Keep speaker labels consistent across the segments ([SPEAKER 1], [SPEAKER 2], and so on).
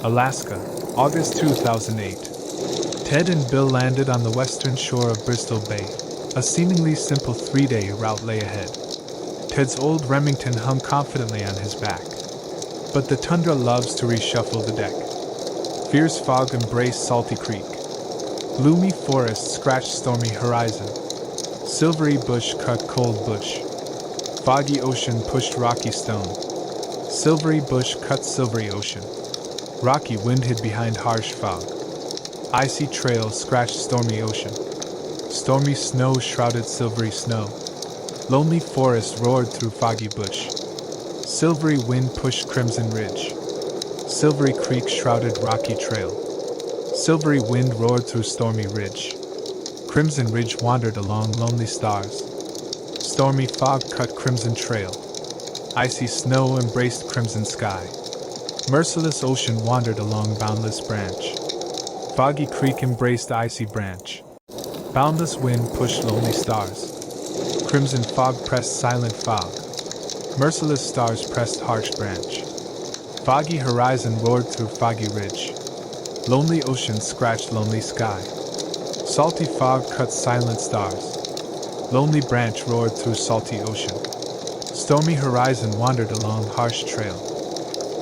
[SPEAKER 1] Alaska, August 2008. Ted and Bill landed on the western shore of Bristol Bay. A seemingly simple 3-day route lay ahead. Ted's old Remington hung confidently on his back. But the tundra loves to reshuffle the deck. Fierce fog embraced Salty Creek. Gloomy forest scratched stormy horizon. Silvery bush cut cold bush. Foggy ocean pushed rocky stone. Silvery bush cut silvery ocean. Rocky wind hid behind harsh fog. Icy trail scratched stormy ocean. Stormy snow shrouded silvery snow. Lonely forest roared through foggy bush. Silvery wind pushed crimson ridge. Silvery creek shrouded rocky trail. Silvery wind roared through stormy ridge. Crimson ridge wandered along lonely stars. Stormy fog cut crimson trail. Icy snow embraced crimson sky. Merciless ocean wandered along boundless branch. Foggy creek embraced icy branch. Boundless wind pushed lonely stars. Crimson fog pressed silent fog. Merciless stars pressed harsh branch. Foggy horizon roared through foggy ridge. Lonely ocean scratched lonely sky. Salty fog cut silent stars. Lonely branch roared through salty ocean. Stormy horizon wandered along harsh trail.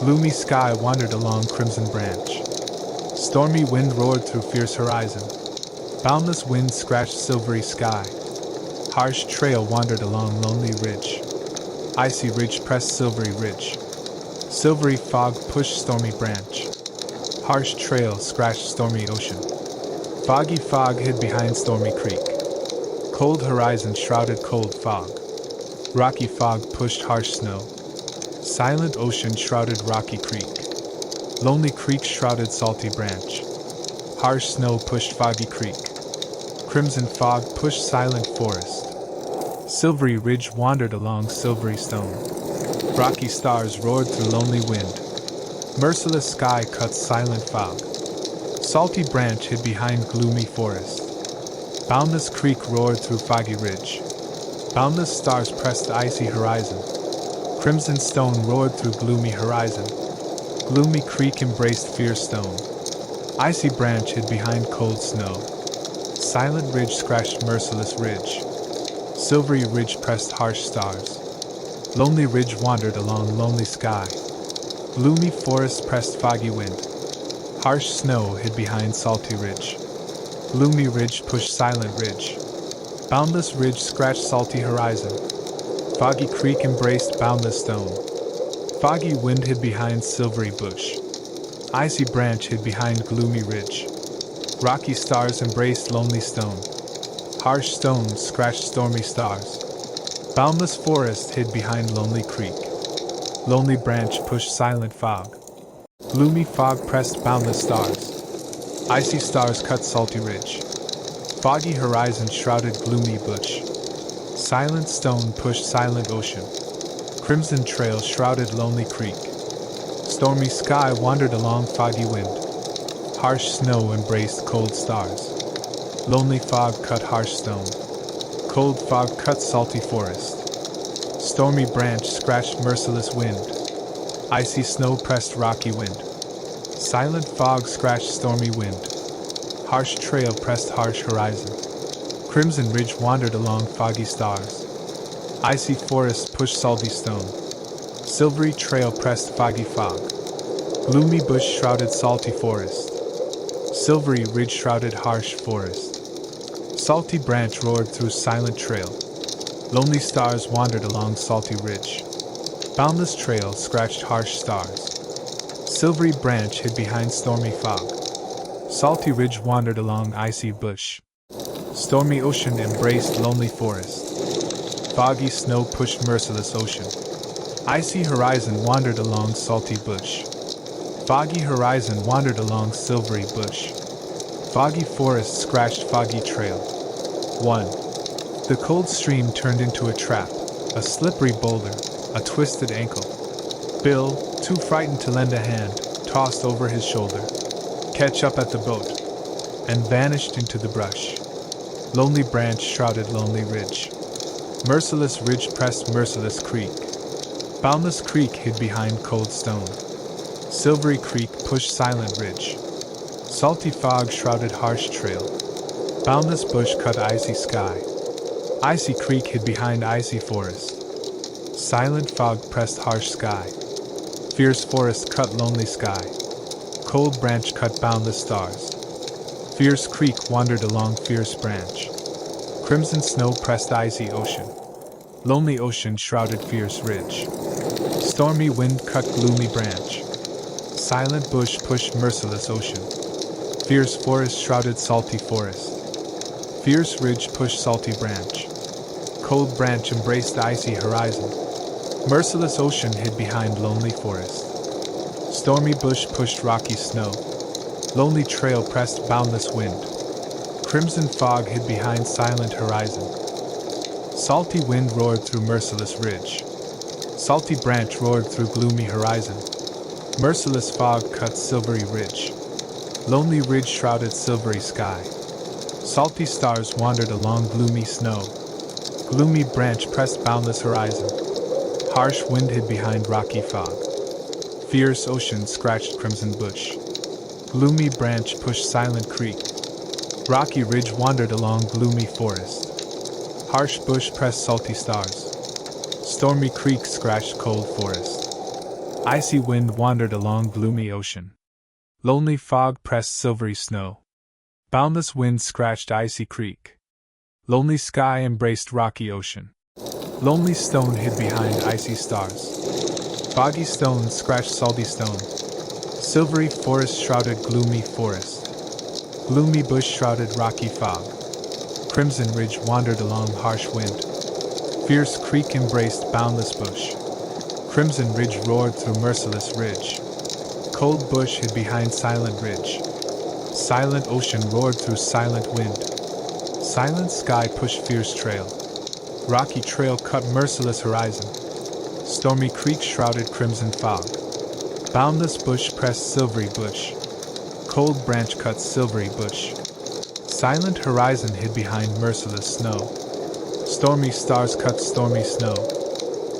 [SPEAKER 1] Gloomy sky wandered along crimson branch. Stormy wind roared through fierce horizon. Boundless wind scratched silvery sky. Harsh trail wandered along lonely ridge. Icy ridge pressed silvery ridge. Silvery fog pushed stormy branch. Harsh trail scratched stormy ocean. Foggy fog hid behind stormy creek. Cold horizon shrouded cold fog. Rocky fog pushed harsh snow. Silent ocean shrouded rocky creek. Lonely creek shrouded salty branch. Harsh snow pushed foggy creek. Crimson fog pushed silent forest. Silvery ridge wandered along silvery stone. Rocky stars roared through lonely wind. Merciless sky cut silent fog. Salty branch hid behind gloomy forest. Boundless creek roared through foggy ridge. Boundless stars pressed icy horizon. Crimson stone roared through gloomy horizon. Gloomy creek embraced fierce stone. Icy branch hid behind cold snow. Silent ridge scratched merciless ridge. Silvery ridge pressed harsh stars. Lonely ridge wandered along lonely sky. Gloomy forest pressed foggy wind. Harsh snow hid behind salty ridge. Gloomy ridge pushed silent ridge. Boundless ridge scratched salty horizon. Foggy creek embraced boundless stone. Foggy wind hid behind silvery bush. Icy branch hid behind gloomy ridge. Rocky stars embraced lonely stone. Harsh stones scratched stormy stars. Boundless forest hid behind lonely creek. Lonely branch pushed silent fog. Gloomy fog pressed boundless stars. Icy stars cut salty ridge. Foggy horizon shrouded gloomy bush. Silent stone pushed silent ocean. Crimson trail shrouded lonely creek. Stormy sky wandered along foggy wind. Harsh snow embraced cold stars. Lonely fog cut harsh stone. Cold fog cut salty forest. Stormy branch scratched merciless wind. Icy snow pressed rocky wind. Silent fog scratched stormy wind. Harsh trail pressed harsh horizon. Crimson ridge wandered along foggy stars. Icy forest pushed salty stone. Silvery trail pressed foggy fog. Gloomy bush shrouded salty forest. Silvery ridge shrouded harsh forest. Salty branch roared through silent trail. Lonely stars wandered along salty ridge. Boundless trail scratched harsh stars. Silvery branch hid behind stormy fog. Salty ridge wandered along icy bush. Stormy ocean embraced lonely forest. Foggy snow pushed merciless ocean. Icy horizon wandered along salty bush. Foggy horizon wandered along silvery bush. Foggy forest scratched foggy trail. 1. The cold stream turned into a trap, a slippery boulder, a twisted ankle. Bill, too frightened to lend a hand, tossed over his shoulder. Catch up at the boat. And vanished into the brush. Lonely branch shrouded lonely ridge. Merciless ridge pressed merciless creek. Boundless creek hid behind cold stone. Silvery Creek pushed silent ridge. Salty fog shrouded harsh trail. Boundless bush cut icy sky. Icy creek hid behind icy forest. Silent fog pressed harsh sky. Fierce forest cut lonely sky. Cold branch cut boundless stars. Fierce creek wandered along fierce branch. Crimson snow pressed icy ocean. Lonely ocean shrouded fierce ridge. Stormy wind cut gloomy branch. Silent bush pushed merciless ocean. Fierce forest shrouded salty forest. Fierce ridge pushed salty branch. Cold branch embraced icy horizon. Merciless ocean hid behind lonely forest. Stormy bush pushed rocky snow. Lonely trail pressed boundless wind. Crimson fog hid behind silent horizon. Salty wind roared through merciless ridge. Salty branch roared through gloomy horizon. Merciless fog cut silvery ridge. Lonely ridge shrouded silvery sky. Salty stars wandered along gloomy snow. Gloomy branch pressed boundless horizon. Harsh wind hid behind rocky fog. Fierce ocean scratched crimson bush. Gloomy branch pushed silent creek. Rocky ridge wandered along gloomy forest. Harsh bush pressed salty stars. Stormy creek scratched cold forest. Icy wind wandered along gloomy ocean. Lonely fog pressed silvery snow. Boundless wind scratched icy creek. Lonely sky embraced rocky ocean. Lonely stone hid behind icy stars. Foggy stone scratched salty stone. Silvery forest shrouded gloomy forest. Gloomy bush shrouded rocky fog. Crimson ridge wandered along harsh wind. Fierce creek embraced boundless bush. Crimson ridge roared through merciless ridge. Cold bush hid behind silent ridge. Silent ocean roared through silent wind. Silent sky pushed fierce trail. Rocky trail cut merciless horizon. Stormy creek shrouded crimson fog. Boundless bush pressed silvery bush. Cold branch cut silvery bush. Silent horizon hid behind merciless snow. Stormy stars cut stormy snow.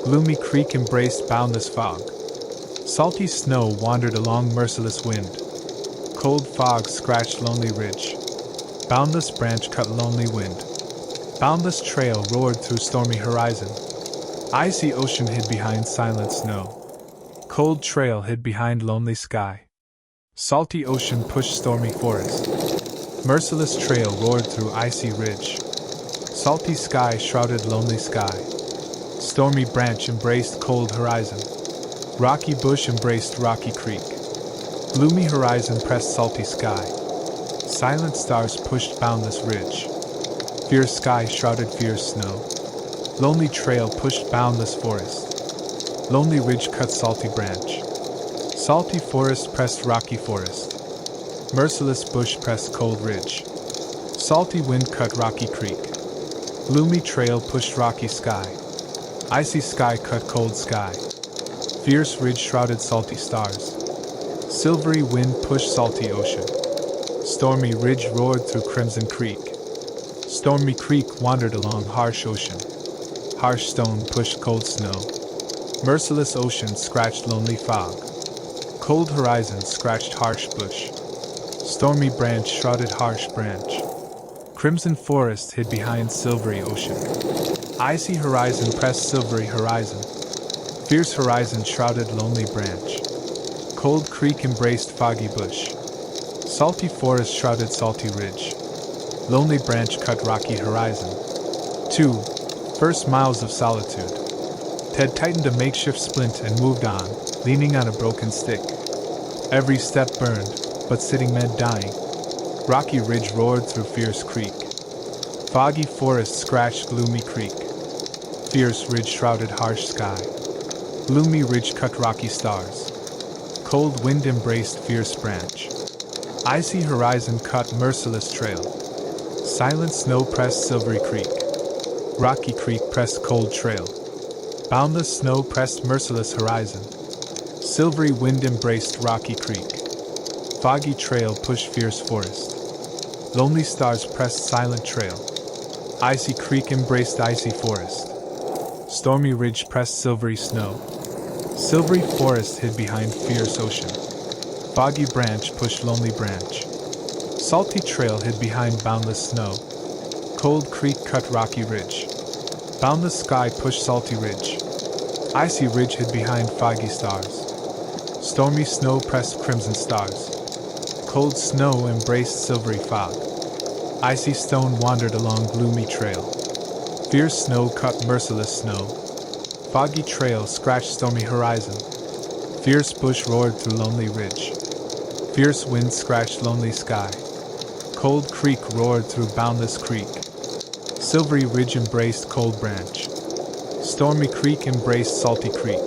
[SPEAKER 1] Gloomy creek embraced boundless fog. Salty snow wandered along merciless wind. Cold fog scratched lonely ridge. Boundless branch cut lonely wind. Boundless trail roared through stormy horizon. Icy ocean hid behind silent snow. Cold trail hid behind lonely sky. Salty ocean pushed stormy forest. Merciless trail roared through icy ridge. Salty sky shrouded lonely sky. Stormy branch embraced cold horizon. Rocky bush embraced rocky creek. Gloomy horizon pressed salty sky. Silent stars pushed boundless ridge. Fierce sky shrouded fierce snow. Lonely trail pushed boundless forest. Lonely ridge cut salty branch. Salty forest pressed rocky forest. Merciless bush pressed cold ridge. Salty wind cut rocky creek. Gloomy trail pushed rocky sky. Icy sky cut cold sky. Fierce ridge shrouded salty stars. Silvery wind pushed salty ocean. Stormy ridge roared through crimson creek. Stormy creek wandered along harsh ocean. Harsh stone pushed cold snow. Merciless ocean scratched lonely fog. Cold horizon scratched harsh bush. Stormy branch shrouded harsh branch. Crimson forest hid behind silvery ocean. Icy horizon pressed silvery horizon. Fierce horizon shrouded lonely branch. Cold creek embraced foggy bush. Salty forest shrouded salty ridge. Lonely branch cut rocky horizon. 2. First miles of solitude. Ted tightened a makeshift splint and moved on, leaning on a broken stick. Every step burned, but sitting meant dying. Rocky ridge roared through fierce creek. Foggy forest scratched gloomy creek. Fierce ridge shrouded harsh sky. Gloomy ridge cut rocky stars. Cold wind embraced fierce branch. Icy horizon cut merciless trail. Silent snow pressed silvery creek. Rocky creek pressed cold trail. Boundless snow pressed merciless horizon. Silvery wind embraced rocky creek. Foggy trail pushed fierce forest. Lonely stars pressed silent trail. Icy creek embraced icy forest. Stormy ridge pressed silvery snow. Silvery forest hid behind fierce ocean. Foggy branch pushed lonely branch. Salty trail hid behind boundless snow. Cold creek cut rocky ridge. Boundless sky pushed salty ridge. Icy ridge hid behind foggy stars. Stormy snow pressed crimson stars. Cold snow embraced silvery fog. Icy stone wandered along gloomy trail. Fierce snow cut merciless snow. Foggy trail scratched stormy horizon. Fierce bush roared through lonely ridge. Fierce wind scratched lonely sky. Cold creek roared through boundless creek. Silvery ridge embraced cold branch. Stormy creek embraced salty creek.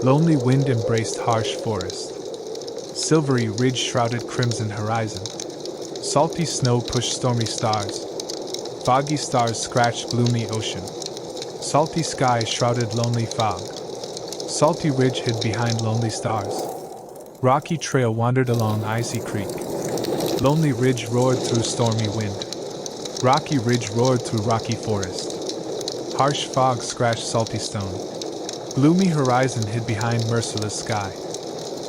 [SPEAKER 1] Lonely wind embraced harsh forest. Silvery ridge shrouded crimson horizon. Salty snow pushed stormy stars. Foggy stars scratched gloomy ocean. Salty sky shrouded lonely fog. Salty ridge hid behind lonely stars. Rocky trail wandered along icy creek. Lonely ridge roared through stormy wind. Rocky ridge roared through rocky forest. Harsh fog scratched salty stone. Gloomy horizon hid behind merciless sky.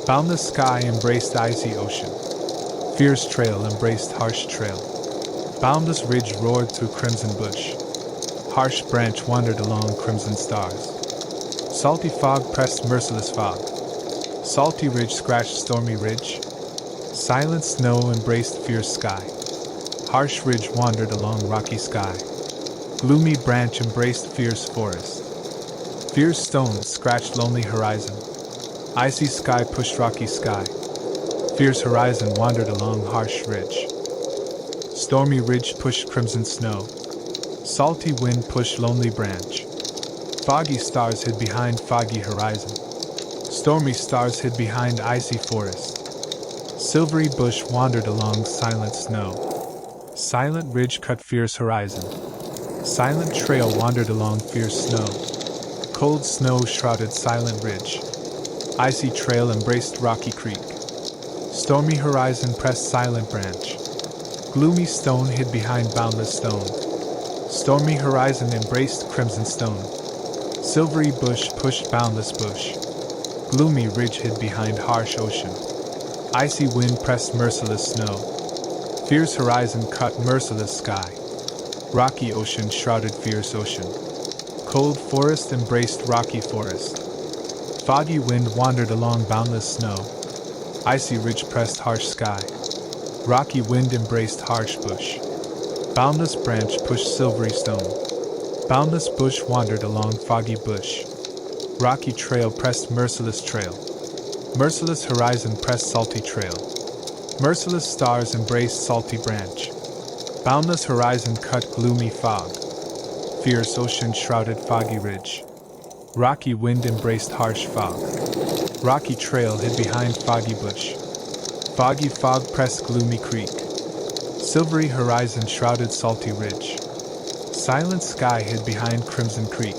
[SPEAKER 1] Boundless sky embraced icy ocean. Fierce trail embraced harsh trail. Boundless ridge roared through crimson bush. Harsh branch wandered along crimson stars. Salty fog pressed merciless fog. Salty ridge scratched stormy ridge. Silent snow embraced fierce sky. Harsh ridge wandered along rocky sky. Gloomy branch embraced fierce forest. Fierce stone scratched lonely horizon. Icy sky pushed rocky sky. Fierce horizon wandered along harsh ridge. Stormy ridge pushed crimson snow. Salty wind pushed lonely branch. Foggy stars hid behind foggy horizon. Stormy stars hid behind icy forest. Silvery bush wandered along silent snow. Silent ridge cut fierce horizon. Silent trail wandered along fierce snow. Cold snow shrouded silent ridge. Icy trail embraced rocky creek. Stormy horizon pressed silent branch. Gloomy stone hid behind boundless stone. Stormy horizon embraced crimson stone. Silvery bush pushed boundless bush. Gloomy ridge hid behind harsh ocean. Icy wind pressed merciless snow. Fierce horizon cut merciless sky. Rocky ocean shrouded fierce ocean. Cold forest embraced rocky forest. Foggy wind wandered along boundless snow. Icy ridge pressed harsh sky. Rocky wind embraced harsh bush. Boundless branch pushed silvery stone. Boundless bush wandered along foggy bush. Rocky trail pressed merciless trail. Merciless horizon pressed salty trail. Merciless stars embraced salty branch. Boundless horizon cut gloomy fog. Fierce ocean shrouded foggy ridge. Rocky wind embraced harsh fog. Rocky trail hid behind foggy bush. Foggy fog pressed gloomy creek. Silvery horizon shrouded salty ridge. Silent sky hid behind crimson creek.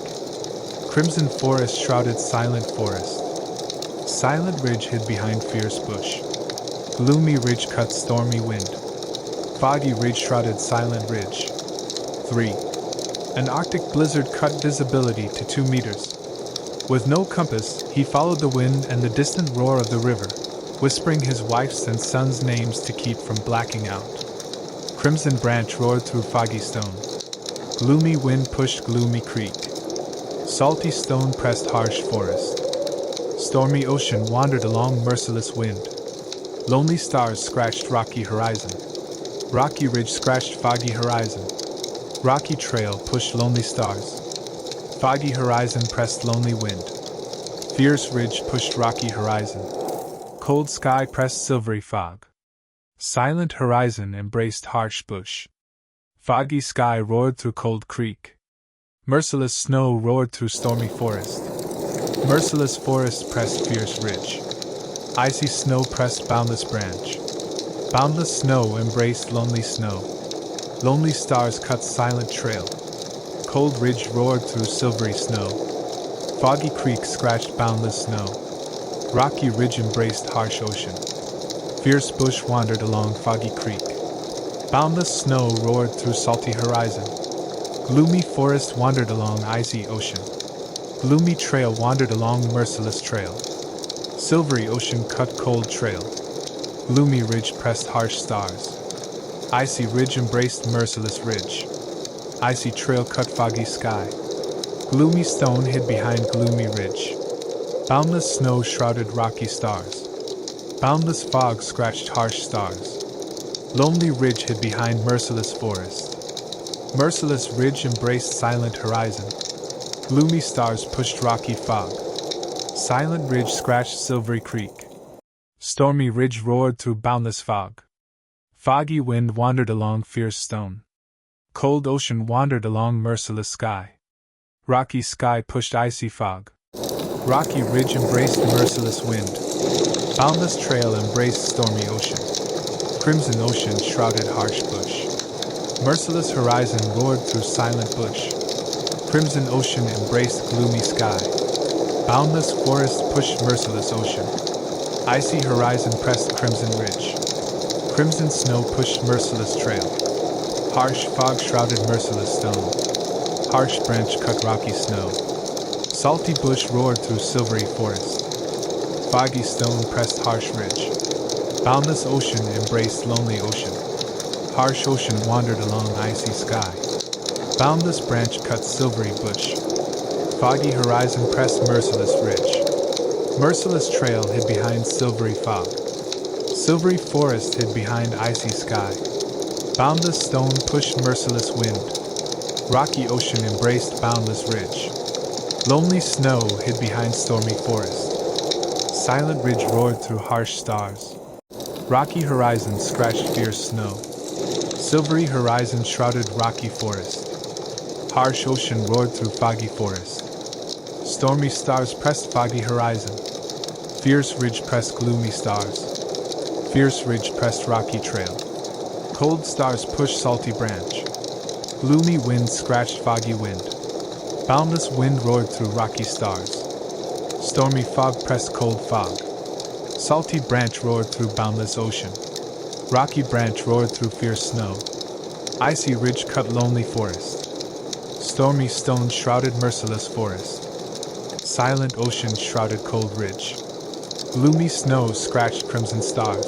[SPEAKER 1] Crimson forest shrouded silent forest. Silent ridge hid behind fierce bush. Gloomy ridge cut stormy wind. Foggy ridge shrouded silent ridge. 3. An Arctic blizzard cut visibility to 2 meters. With no compass, he followed the wind and the distant roar of the river, whispering his wife's and son's names to keep from blacking out. Crimson branch roared through foggy stone. Gloomy wind pushed gloomy creek. Salty stone pressed harsh forest. Stormy ocean wandered along merciless wind. Lonely stars scratched rocky horizon. Rocky ridge scratched foggy horizon. Rocky trail pushed lonely stars. Foggy horizon pressed lonely wind. Fierce ridge pushed rocky horizon. Cold sky pressed silvery fog. Silent horizon embraced harsh bush. Foggy sky roared through cold creek. Merciless snow roared through stormy forest. Merciless forest pressed fierce ridge. Icy snow pressed boundless branch. Boundless snow embraced lonely snow. Lonely stars cut silent trail. Cold ridge roared through silvery snow. Foggy creek scratched boundless snow. Rocky ridge embraced harsh ocean. Fierce bush wandered along foggy creek. Boundless snow roared through salty horizon. Gloomy forest wandered along icy ocean. Gloomy trail wandered along merciless trail. Silvery ocean cut cold trail. Gloomy ridge pressed harsh stars. Icy ridge embraced merciless ridge. Icy trail cut foggy sky. Gloomy stone hid behind gloomy ridge. Boundless snow shrouded rocky stars. Boundless fog scratched harsh stars. Lonely ridge hid behind merciless forest. Merciless ridge embraced silent horizon. Gloomy stars pushed rocky fog. Silent ridge scratched silvery creek. Stormy ridge roared through boundless fog. Foggy wind wandered along fierce stone. Cold ocean wandered along merciless sky. Rocky sky pushed icy fog. Rocky ridge embraced merciless wind. Boundless trail embraced stormy ocean. Crimson ocean shrouded harsh bush. Merciless horizon roared through silent bush. Crimson ocean embraced gloomy sky. Boundless forest pushed merciless ocean. Icy horizon pressed crimson ridge. Crimson snow pushed merciless trail. Harsh fog shrouded merciless stone. Harsh branch cut rocky snow. Salty bush roared through silvery forest. Foggy stone pressed harsh ridge. Boundless ocean embraced lonely ocean. Harsh ocean wandered along icy sky. Boundless branch cut silvery bush. Foggy horizon pressed merciless ridge. Merciless trail hid behind silvery fog. Silvery forest hid behind icy sky. Boundless stone pushed merciless wind. Rocky ocean embraced boundless ridge. Lonely snow hid behind stormy forest. Silent ridge roared through harsh stars. Rocky horizon scratched fierce snow. Silvery horizon shrouded rocky forest. Harsh ocean roared through foggy forest. Stormy stars pressed foggy horizon. Fierce ridge pressed gloomy stars. Fierce ridge pressed rocky trail. Cold stars pushed salty branch. Gloomy wind scratched foggy wind. Boundless wind roared through rocky stars. Stormy fog pressed cold fog. Salty branch roared through boundless ocean. Rocky branch roared through fierce snow. Icy ridge cut lonely forest. Stormy stone shrouded merciless forest. Silent ocean shrouded cold ridge. Gloomy snow scratched crimson stars.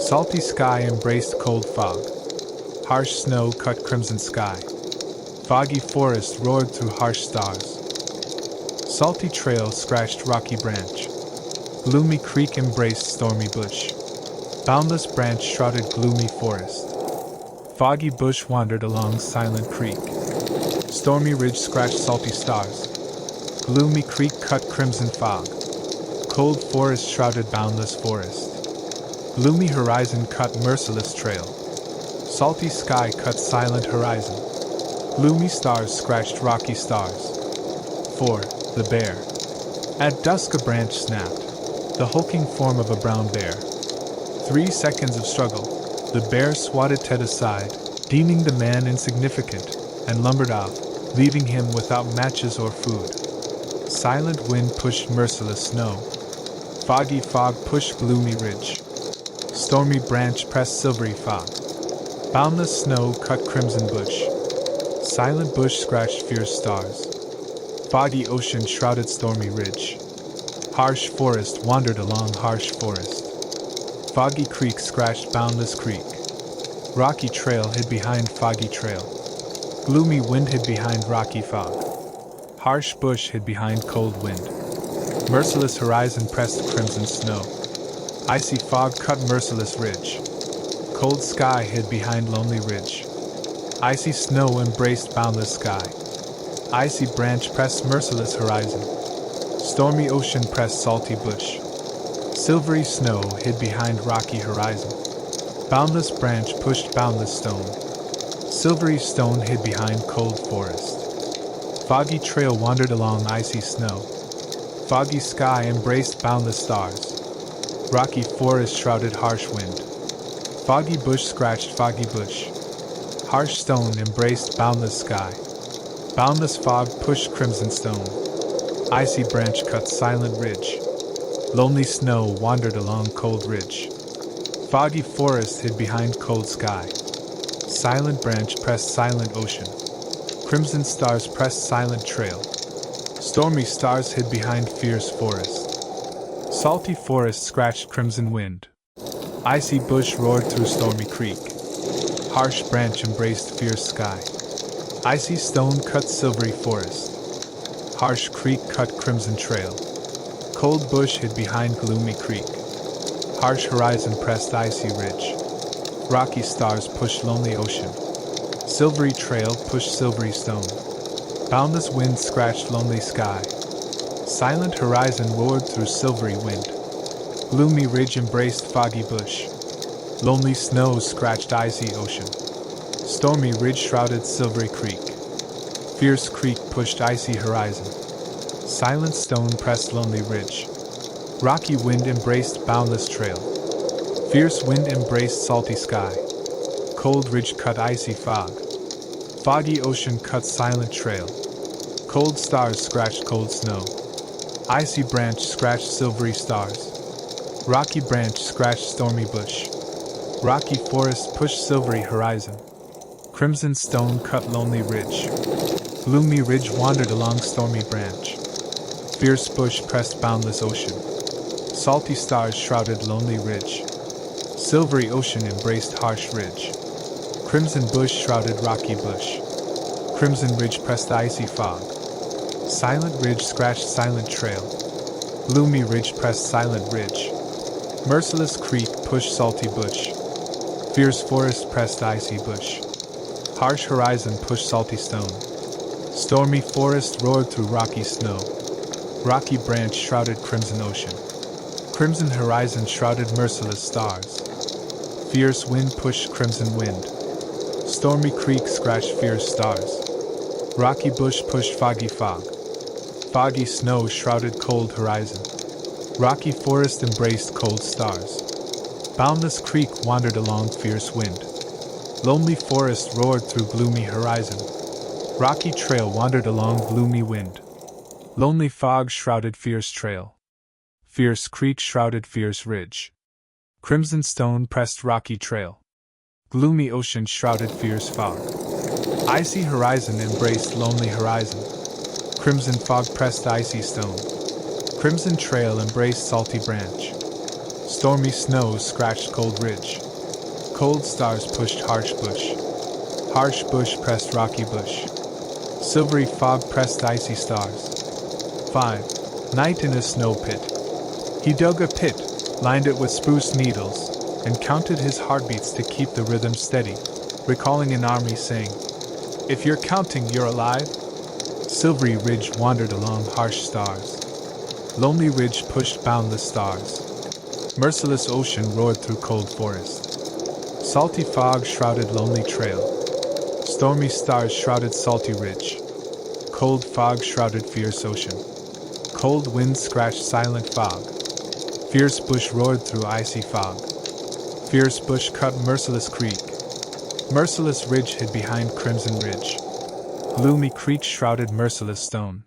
[SPEAKER 1] Salty sky embraced cold fog. Harsh snow cut crimson sky. Foggy forest roared through harsh stars. Salty trail scratched rocky branch. Gloomy creek embraced stormy bush. Boundless branch shrouded gloomy forest. Foggy bush wandered along silent creek. Stormy ridge scratched salty stars. Gloomy creek cut crimson fog. Cold forest shrouded boundless forest. Gloomy horizon cut merciless trail. Salty sky cut silent horizon. Gloomy stars scratched rocky stars. 4. The bear. At dusk a branch snapped, the hulking form of a brown bear. 3 seconds of struggle. The bear swatted Ted aside, deeming the man insignificant, and lumbered off, leaving him without matches or food. Silent wind pushed merciless snow. Foggy fog pushed gloomy ridge. Stormy branch pressed silvery fog. Boundless snow cut crimson bush. Silent bush scratched fierce stars. Foggy ocean shrouded stormy ridge. Harsh forest wandered along harsh forest. Foggy creek scratched boundless creek. Rocky trail hid behind foggy trail. Gloomy wind hid behind rocky fog. Harsh bush hid behind cold wind. Merciless horizon pressed crimson snow. Icy fog cut merciless ridge. Cold sky hid behind lonely ridge. Icy snow embraced boundless sky. Icy branch pressed merciless horizon. Stormy ocean pressed salty bush. Silvery snow hid behind rocky horizon. Boundless branch pushed boundless stone. Silvery stone hid behind cold forest. Foggy trail wandered along icy snow. Foggy sky embraced boundless stars. Rocky forest shrouded harsh wind. Foggy bush scratched foggy bush. Harsh stone embraced boundless sky. Boundless fog pushed crimson stone. Icy branch cut silent ridge. Lonely snow wandered along cold ridge. Foggy forest hid behind cold sky. Silent branch pressed silent ocean. Crimson stars pressed silent trail. Stormy stars hid behind fierce forest. Salty forest scratched crimson wind. Icy bush roared through stormy creek. Harsh branch embraced fierce sky. Icy stone cut silvery forest. Harsh creek cut crimson trail. Cold bush hid behind gloomy creek. Harsh horizon pressed icy ridge. Rocky stars pushed lonely ocean. Silvery trail pushed silvery stone. Boundless wind scratched lonely sky. Silent horizon roared through silvery wind. Gloomy ridge embraced foggy bush. Lonely snow scratched icy ocean. Stormy ridge shrouded silvery creek. Fierce creek pushed icy horizon. Silent stone pressed lonely ridge. Rocky wind embraced boundless trail. Fierce wind embraced salty sky. Cold ridge cut icy fog. Foggy ocean cut silent trail. Cold stars scratched cold snow. Icy branch scratched silvery stars. Rocky branch scratched stormy bush. Rocky forest pushed silvery horizon. Crimson stone cut lonely ridge. Gloomy ridge wandered along stormy branch. Fierce bush pressed boundless ocean. Salty stars shrouded lonely ridge. Silvery ocean embraced harsh ridge. Crimson bush shrouded rocky bush. Crimson ridge pressed icy fog. Silent ridge scratched silent trail. Gloomy ridge pressed silent ridge. Merciless creek pushed salty bush. Fierce forest pressed icy bush. Harsh horizon pushed salty stone. Stormy forest roared through rocky snow. Rocky branch shrouded crimson ocean. Crimson horizon shrouded merciless stars. Fierce wind pushed crimson wind. Stormy creek scratched fierce stars. Rocky bush pushed foggy fog. Foggy snow shrouded cold horizon. Rocky forest embraced cold stars. Boundless creek wandered along fierce wind. Lonely forest roared through gloomy horizon. Rocky trail wandered along gloomy wind. Lonely fog shrouded fierce trail. Fierce creek shrouded fierce ridge. Crimson stone pressed rocky trail. Gloomy ocean shrouded fierce fog. Icy horizon embraced lonely horizon. Crimson fog pressed icy stone. Crimson trail embraced salty branch. Stormy snow scratched cold ridge. Cold stars pushed harsh bush. Harsh bush pressed rocky bush. Silvery fog pressed icy stars. 5. Night in a snow pit. He dug a pit, lined it with spruce needles, and counted his heartbeats to keep the rhythm steady, recalling an army saying, "If you're counting, you're alive." Silvery ridge wandered along harsh stars. Lonely ridge pushed boundless stars. Merciless ocean roared through cold forest. Salty fog shrouded lonely trail. Stormy stars shrouded salty ridge. Cold fog shrouded fierce ocean. Cold wind scratched silent fog. Fierce bush roared through icy fog. Fierce bush cut merciless creek. Merciless ridge hid behind crimson ridge. Gloomy creek shrouded merciless stone.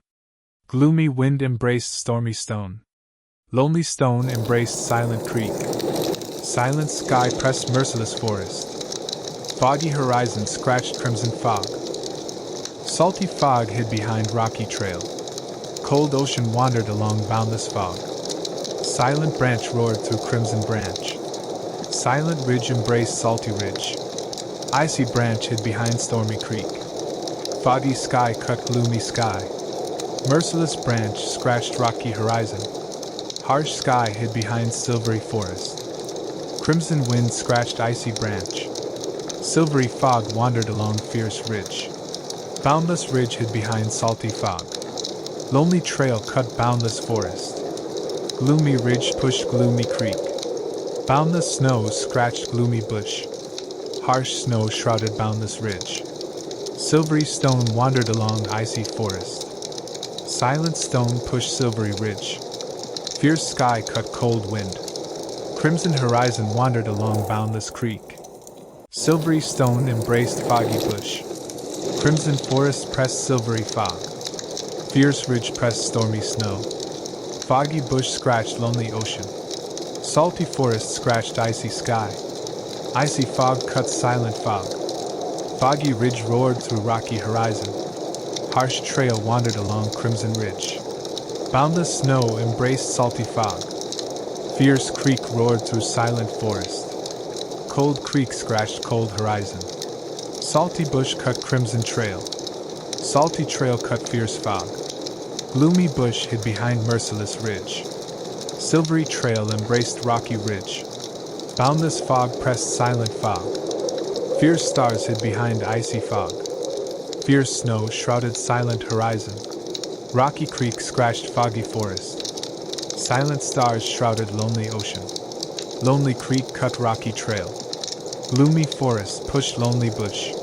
[SPEAKER 1] Gloomy wind embraced stormy stone. Lonely stone embraced silent creek. Silent sky pressed merciless forest. Foggy horizon scratched crimson fog. Salty fog hid behind rocky trail. Cold ocean wandered along boundless fog. Silent branch roared through crimson branch. Silent ridge embraced salty ridge. Icy branch hid behind stormy creek. Foggy sky cut gloomy sky. Merciless branch scratched rocky horizon. Harsh sky hid behind silvery forest. Crimson wind scratched icy branch. Silvery fog wandered along fierce ridge. Boundless ridge hid behind salty fog. Lonely trail cut boundless forest. Gloomy ridge pushed gloomy creek. Boundless snow scratched gloomy bush. Harsh snow shrouded boundless ridge. Silvery stone wandered along icy forest. Silent stone pushed silvery ridge. Fierce sky cut cold wind. Crimson horizon wandered along boundless creek. Silvery stone embraced foggy bush. Crimson forest pressed silvery fog. Fierce ridge pressed stormy snow. Foggy bush scratched lonely ocean. Salty forest scratched icy sky. Icy fog cut silent fog. Foggy ridge roared through rocky horizon. Harsh trail wandered along crimson ridge. Boundless snow embraced salty fog. Fierce creek roared through silent forest. Cold creek scratched cold horizon. Salty bush cut crimson trail. Salty trail cut fierce fog. Gloomy bush hid behind merciless ridge. Silvery trail embraced rocky ridge. Boundless fog pressed silent fog. Fierce stars hid behind icy fog. Fierce snow shrouded silent horizon. Rocky creek scratched foggy forest. Silent stars shrouded lonely ocean. Lonely creek cut rocky trail. Gloomy forest pushed lonely bush.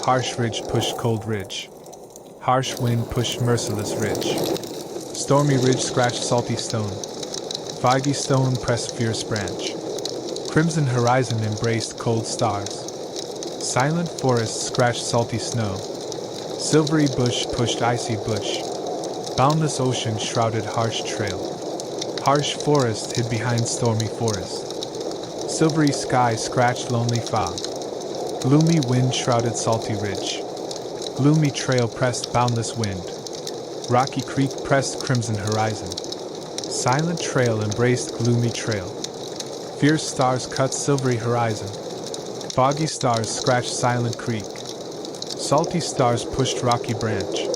[SPEAKER 1] Harsh ridge pushed cold ridge. Harsh wind pushed merciless ridge. Stormy ridge scratched salty stone. Foggy stone pressed fierce branch. Crimson horizon embraced cold stars. Silent forest scratched salty snow. Silvery bush pushed icy bush. Boundless ocean shrouded harsh trail. Harsh forest hid behind stormy forest. Silvery sky scratched lonely fog. Gloomy wind shrouded salty ridge. Gloomy trail pressed boundless wind. Rocky creek pressed crimson horizon. Silent trail embraced gloomy trail. Fierce stars cut silvery horizon. Foggy stars scratched silent creek. Salty stars pushed rocky branch.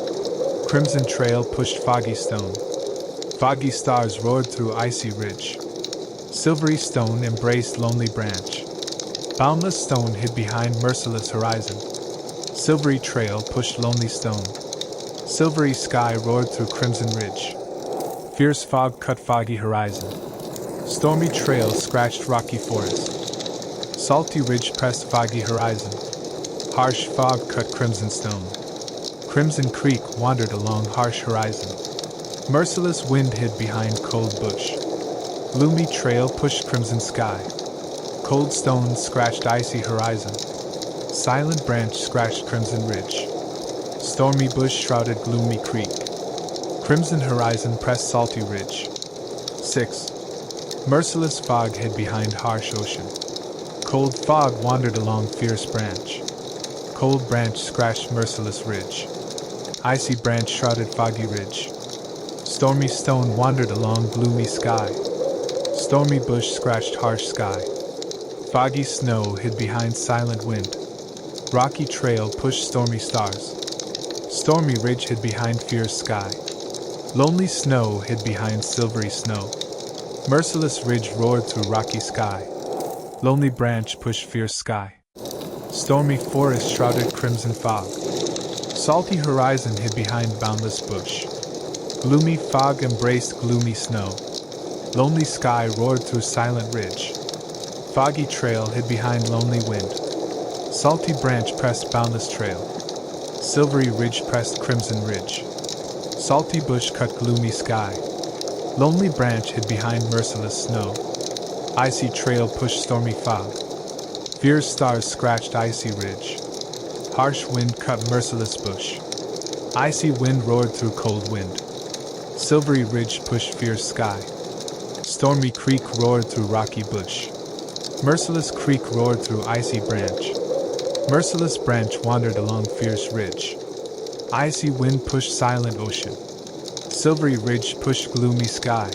[SPEAKER 1] Crimson trail pushed foggy stone. Foggy stars roared through icy ridge. Silvery stone embraced lonely branch. Boundless stone hid behind merciless horizon. Silvery trail pushed lonely stone. Silvery sky roared through crimson ridge. Fierce fog cut foggy horizon. Stormy trail scratched rocky forest. Salty ridge pressed foggy horizon. Harsh fog cut crimson stone. Crimson creek wandered along harsh horizon. Merciless wind hid behind cold bush. Gloomy trail pushed crimson sky. Cold stones scratched icy horizon. Silent branch scratched crimson ridge. Stormy bush shrouded gloomy creek. Crimson horizon pressed salty ridge. 6. Merciless fog hid behind harsh ocean. Cold fog wandered along fierce branch. Cold branch scratched merciless ridge. Icy branch shrouded foggy ridge. Stormy stone wandered along gloomy sky. Stormy bush scratched harsh sky. Foggy snow hid behind silent wind. Rocky trail pushed stormy stars. Stormy ridge hid behind fierce sky. Lonely snow hid behind silvery snow. Merciless ridge roared through rocky sky. Lonely branch pushed fierce sky. Stormy forest shrouded crimson fog. Salty horizon hid behind boundless bush. Gloomy fog embraced gloomy snow. Lonely sky roared through silent ridge. Foggy trail hid behind lonely wind. Salty branch pressed boundless trail. Silvery ridge pressed crimson ridge. Salty bush cut gloomy sky. Lonely branch hid behind merciless snow. Icy trail pushed stormy fog. Fierce stars scratched icy ridge. Harsh wind cut merciless bush. Icy wind roared through cold wind. Silvery ridge pushed fierce sky. Stormy creek roared through rocky bush. Merciless creek roared through icy branch. Merciless branch wandered along fierce ridge. Icy wind pushed silent ocean. Silvery ridge pushed gloomy sky.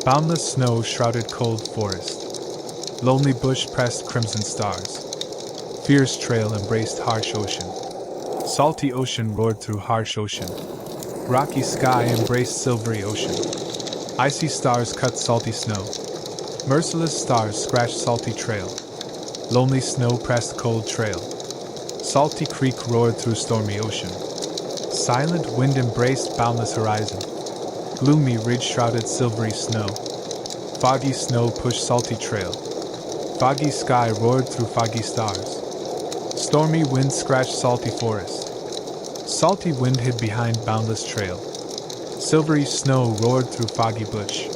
[SPEAKER 1] Boundless snow shrouded cold forest. Lonely bush pressed crimson stars. Fierce trail embraced harsh ocean. Salty ocean roared through harsh ocean. Rocky sky embraced silvery ocean. Icy stars cut salty snow. Merciless stars scratched salty trail. Lonely snow pressed cold trail. Salty creek roared through stormy ocean. Silent wind embraced boundless horizon. Gloomy ridge shrouded silvery snow. Foggy snow pushed salty trail. Foggy sky roared through foggy stars. Stormy wind scratched salty forest. Salty wind hid behind boundless trail. Silvery snow roared through foggy bush.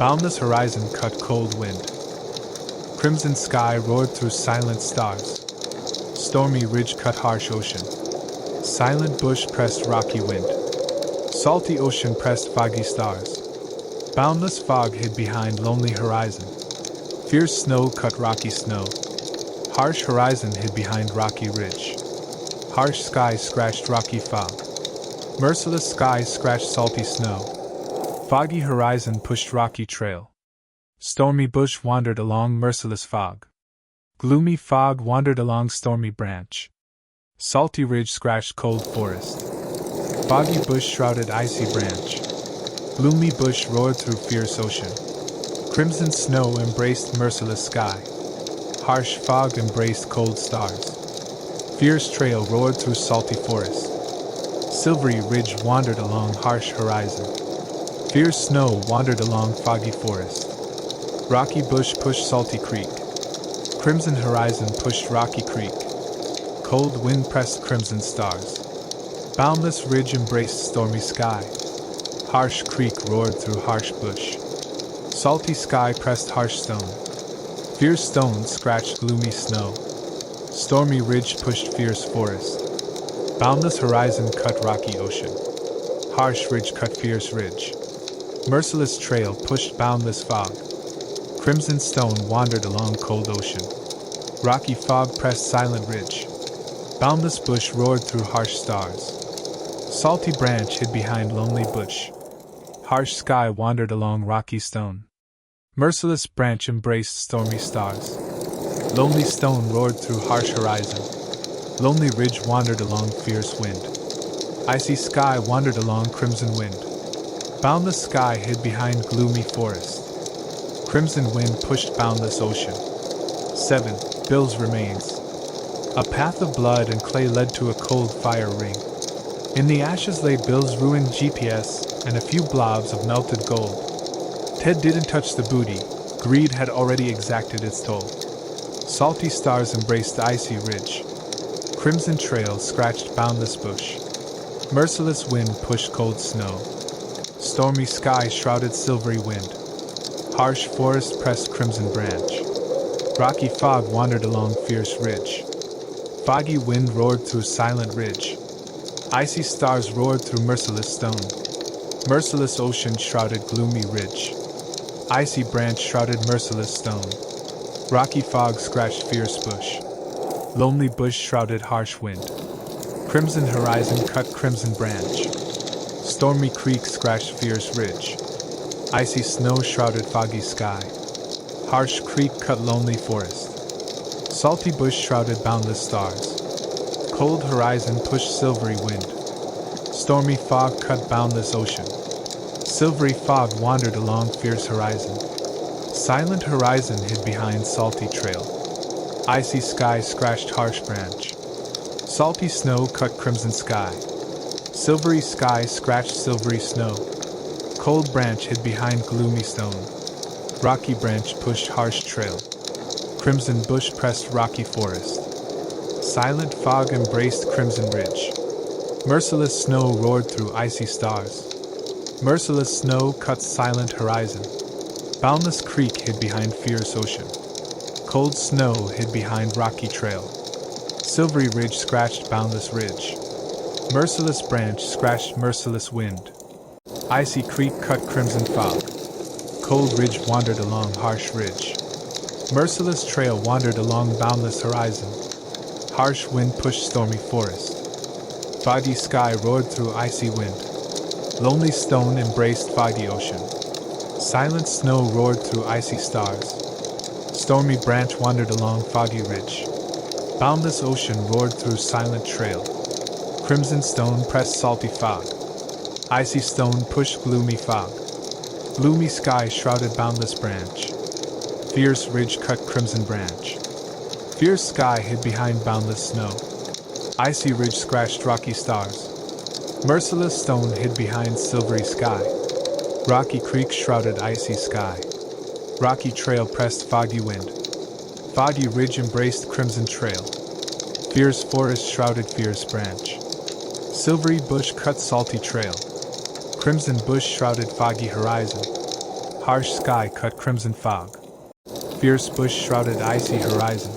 [SPEAKER 1] Boundless horizon cut cold wind. Crimson sky roared through silent stars. Stormy ridge cut harsh ocean. Silent bush pressed rocky wind. Salty ocean pressed foggy stars. Boundless fog hid behind lonely horizon. Fierce snow cut rocky snow. Harsh horizon hid behind rocky ridge. Harsh sky scratched rocky fog. Merciless sky scratched salty snow. Foggy horizon pushed rocky trail. Stormy bush wandered along merciless fog. Gloomy fog wandered along stormy branch. Salty ridge scratched cold forest. Foggy bush shrouded icy branch. Gloomy bush roared through fierce ocean. Crimson snow embraced merciless sky. Harsh fog embraced cold stars. Fierce trail roared through salty forest. Silvery ridge wandered along harsh horizon. Fierce snow wandered along foggy forest. Rocky bush pushed salty creek. Crimson horizon pushed rocky creek. Cold wind pressed crimson stars. Boundless ridge embraced stormy sky. Harsh creek roared through harsh bush. Salty sky pressed harsh stone. Fierce stone scratched gloomy snow. Stormy ridge pushed fierce forest. Boundless horizon cut rocky ocean. Harsh ridge cut fierce ridge. Merciless trail pushed boundless fog. Crimson stone wandered along cold ocean. Rocky fog pressed silent ridge. Boundless bush roared through harsh stars. Salty branch hid behind lonely bush. Harsh sky wandered along rocky stone. Merciless branch embraced stormy stars. Lonely stone roared through harsh horizon. Lonely ridge wandered along fierce wind. Icy sky wandered along crimson wind. Boundless sky hid behind gloomy forest. Crimson wind pushed boundless ocean. 7. Bill's remains. A path of blood and clay led to a cold fire ring. In the ashes lay Bill's ruined GPS and a few blobs of melted gold. Ted didn't touch the booty. Greed had already exacted its toll. Salty stars embraced the icy ridge. Crimson trail scratched boundless bush. Merciless wind pushed cold snow. Stormy sky shrouded silvery wind. Harsh forest pressed crimson branch. Rocky fog wandered along fierce ridge. Foggy wind roared through silent ridge. Icy stars roared through merciless stone. Merciless ocean shrouded gloomy ridge. Icy branch shrouded merciless stone. Rocky fog scratched fierce bush. Lonely bush shrouded harsh wind. Crimson horizon cut crimson branch. Stormy creek scratched fierce ridge. Icy snow shrouded foggy sky. Harsh creek cut lonely forest. Salty bush shrouded boundless stars. Cold horizon pushed silvery wind. Stormy fog cut boundless ocean. Silvery fog wandered along fierce horizon. Silent horizon hid behind salty trail. Icy sky scratched harsh branch. Salty snow cut crimson sky. Silvery sky scratched silvery snow. Cold branch hid behind gloomy stone. Rocky branch pushed harsh trail. Crimson bush pressed rocky forest. Silent fog embraced crimson ridge. Merciless snow roared through icy stars. Merciless snow cut silent horizon. Boundless creek hid behind fierce ocean. Cold snow hid behind rocky trail. Silvery ridge scratched boundless ridge. Merciless branch scratched merciless wind. Icy creek cut crimson fog. Cold ridge wandered along harsh ridge. Merciless trail wandered along boundless horizon. Harsh wind pushed stormy forest. Foggy sky roared through icy wind. Lonely stone embraced foggy ocean. Silent snow roared through icy stars. Stormy branch wandered along foggy ridge. Boundless ocean roared through silent trail. Crimson stone pressed salty fog. Icy stone pushed gloomy fog. Gloomy sky shrouded boundless branch. Fierce ridge cut crimson branch. Fierce sky hid behind boundless snow. Icy ridge scratched rocky stars. Merciless stone hid behind silvery sky. Rocky creek shrouded icy sky. Rocky trail pressed foggy wind. Foggy ridge embraced crimson trail. Fierce forest shrouded fierce branch. Silvery bush cut salty trail. Crimson bush shrouded foggy horizon. Harsh sky cut crimson fog. Fierce bush shrouded icy horizon.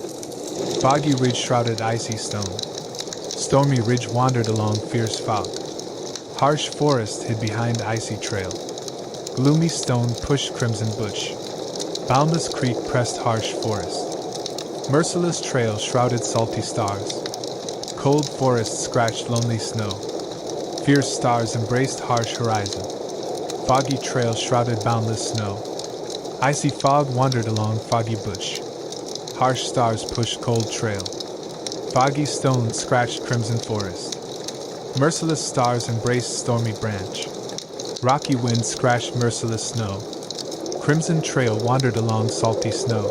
[SPEAKER 1] Foggy ridge shrouded icy stone. Stormy ridge wandered along fierce fog. Harsh forest hid behind icy trail. Gloomy stone pushed crimson bush. Boundless creek pressed harsh forest. Merciless trail shrouded salty stars. Cold forest scratched lonely snow. Fierce stars embraced harsh horizon. Foggy trail shrouded boundless snow. Icy fog wandered along foggy bush. Harsh stars pushed cold trail. Foggy stones scratched crimson forest. Merciless stars embraced stormy branch. Rocky wind scratched merciless snow. Crimson trail wandered along salty snow.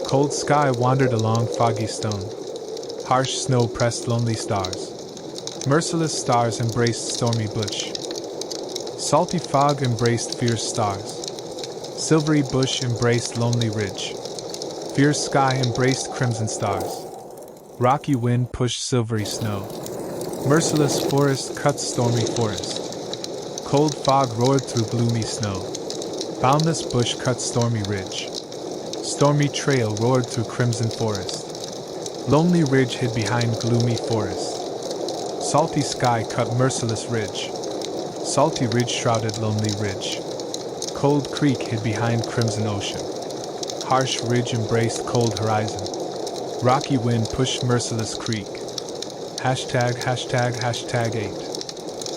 [SPEAKER 1] Cold sky wandered along foggy stone. Harsh snow pressed lonely stars. Merciless stars embraced stormy bush. Salty fog embraced fierce stars. Silvery bush embraced lonely ridge. Fierce sky embraced crimson stars. Rocky wind pushed silvery snow. Merciless forest cut stormy forest. Cold fog roared through gloomy snow. Boundless bush cut stormy ridge. Stormy trail roared through crimson forest. Lonely ridge hid behind gloomy forest. Salty sky cut merciless ridge. Salty ridge shrouded lonely ridge. Cold creek hid behind crimson ocean. Harsh ridge embraced cold horizon. Rocky wind pushed merciless creek. ####8.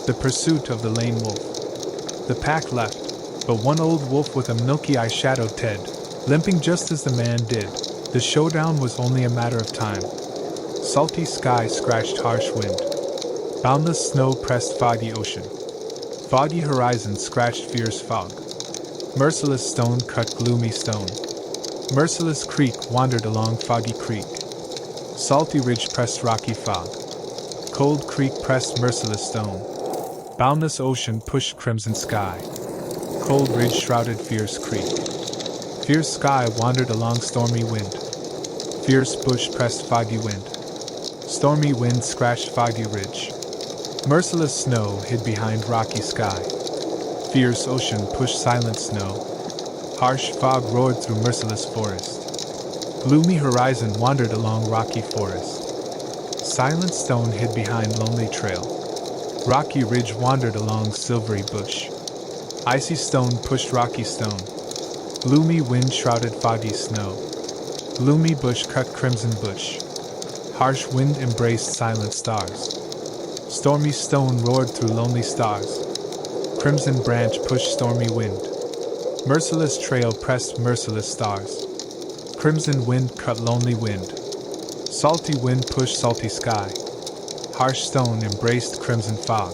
[SPEAKER 1] The pursuit of the lame wolf. The pack left, but one old wolf with a milky eye shadowed Ted, limping just as the man did. The showdown was only a matter of time. Salty sky scratched harsh wind. Boundless snow pressed foggy ocean. Foggy horizon scratched fierce fog. Merciless stone cut gloomy stone. Merciless creek wandered along foggy creek. Salty ridge pressed rocky fog. Cold creek pressed merciless stone. Boundless ocean pushed crimson sky. Cold ridge shrouded fierce creek. Fierce sky wandered along stormy wind. Fierce bush pressed foggy wind. Stormy wind scratched foggy ridge. Merciless snow hid behind rocky sky. Fierce ocean pushed silent snow. Harsh fog roared through merciless forest. Gloomy horizon wandered along rocky forest. Silent stone hid behind lonely trail. Rocky ridge wandered along silvery bush. Icy stone pushed rocky stone. Gloomy wind shrouded foggy snow. Gloomy bush cut crimson bush. Harsh wind embraced silent stars. Stormy stone roared through lonely stars. Crimson branch pushed stormy wind. Merciless trail pressed merciless stars. Crimson wind cut lonely wind. Salty wind pushed salty sky. Harsh stone embraced crimson fog.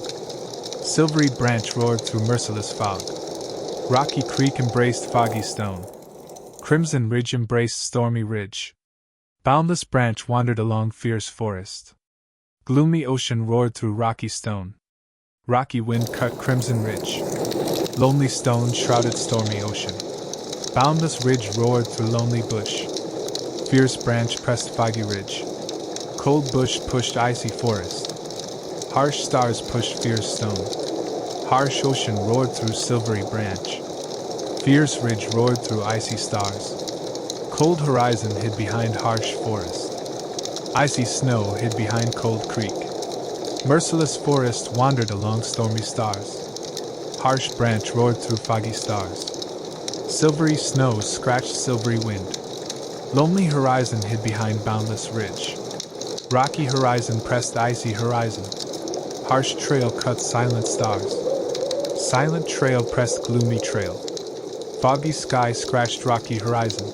[SPEAKER 1] Silvery branch roared through merciless fog. Rocky creek embraced foggy stone. Crimson ridge embraced stormy ridge. Boundless branch wandered along fierce forest. Gloomy ocean roared through rocky stone. Rocky wind cut crimson ridge. Lonely stone shrouded stormy ocean. Boundless ridge roared through lonely bush. Fierce branch pressed foggy ridge. Cold bush pushed icy forest. Harsh stars pushed fierce stone. Harsh ocean roared through silvery branch. Fierce ridge roared through icy stars. Cold horizon hid behind harsh forest. Icy snow hid behind cold creek. Merciless forest wandered along stormy stars. Harsh branch roared through foggy stars. Silvery snow scratched silvery wind. Lonely horizon hid behind boundless ridge. Rocky horizon pressed icy horizon. Harsh trail cut silent stars. Silent trail pressed gloomy trail. Foggy sky scratched rocky horizon.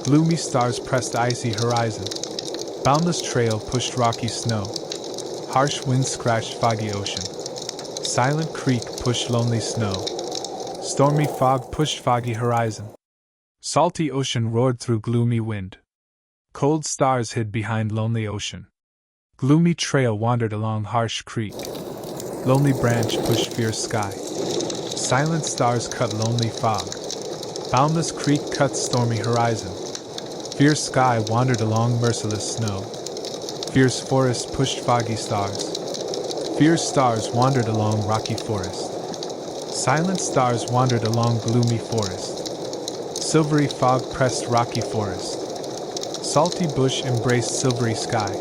[SPEAKER 1] Gloomy stars pressed icy horizon. Boundless trail pushed rocky snow. Harsh wind scratched foggy ocean. Silent creek pushed lonely snow. Stormy fog pushed foggy horizon. Salty ocean roared through gloomy wind. Cold stars hid behind lonely ocean. Gloomy trail wandered along harsh creek. Lonely branch pushed fierce sky. Silent stars cut lonely fog. Boundless creek cut stormy horizon. Fierce sky wandered along merciless snow. Fierce forest pushed foggy stars. Fierce stars wandered along rocky forest. Silent stars wandered along gloomy forest. Silvery fog pressed rocky forest. Salty bush embraced silvery sky.